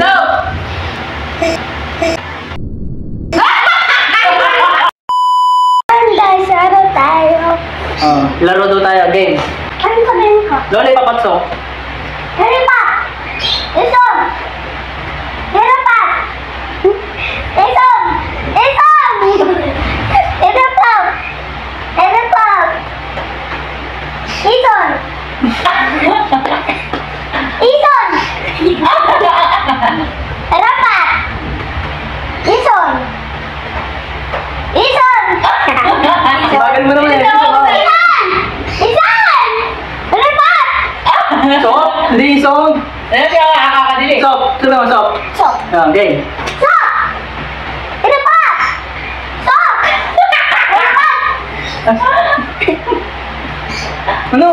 Soap! Guys, ano tayo? Laro daw tayo, game. Ano sabihin ko? Lollipop at soap. Lollipop! Isom! Lollipop! Isom! Isom! Lollipop! Lollipop! Ison! Ison! Rapat! Ison! Ison! Bagal mo naman eh. Isan! Isan! Rapat! Soap? Hindi, soap. Ano siya nakakadili? Soap. Sabi mo, soap. Sok! Game. Sok! Rapat! Sok! Rapat! Ano?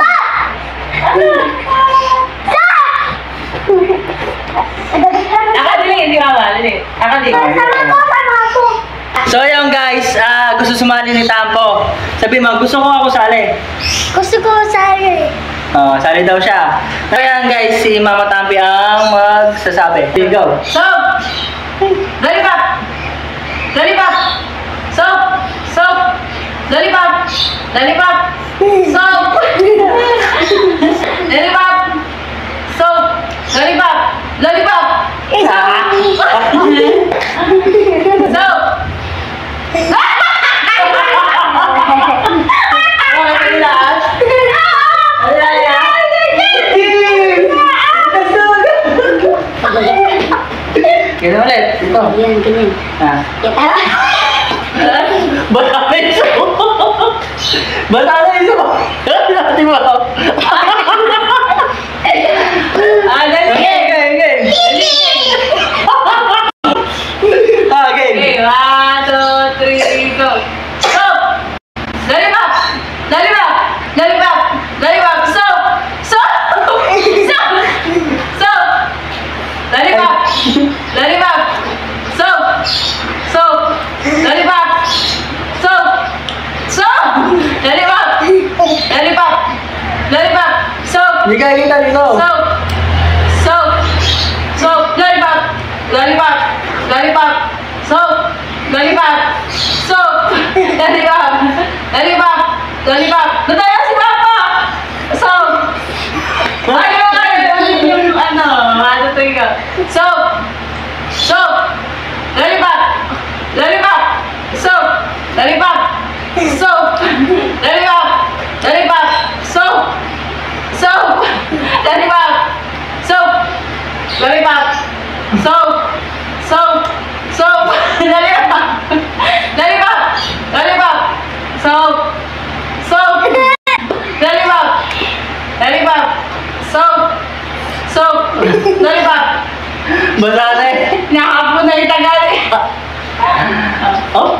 Nakadili, hindi ka ba? Dili. Nakadili. Sama ko. So ayun guys, gusto sumali ni Tampo. Sabi mo, gusto ko ako sali. Gusto ko sali. Sali daw siya. Ayan guys, si Mama Tampi ang magsasabi. Here you go. Soap! Lollipop! Lollipop! Soap! Soap! Lollipop! Lollipop! Soap! Lollipop! Soap! Lollipop! Lollipop! Soap! Ganun ulit. Ito. Yan, ganyan. Kita. Bata na iso. Bata na iso. Di ba? Dali! Game. Okay, 1, 2, 3, go! Soap! Lollipop! Lollipop! Lollipop! Lollipop! Soap! Soap! Soap! Soap! Lollipop! Lollipop! Soap! Soap! Lollipop! Soap! Soap! Lollipop! Lollipop! Lollipop! Soap! Hindi ka kita dito. Soap! Soap! Soap! Lollipop! Lollipop! Lollipop! Soap! Lollipop! Soap! Lollipop! Lollipop! Lollipop! Nataya si Papa! Soap! Ano to ikaw? Soap! Soap! Lollipop! Lollipop! Soap! Lollipop! Soap! Lollipop! Lollipop! Soap! Soap! Lollipop! Soap! Lollipop! Soap! Soap! Soap! Lollipop! Lollipop! Lollipop! Soap! Soap! Lollipop! Lollipop! Soap! Soap! Lollipop! Bata na eh. Nakapon na yung tagal eh. Oh?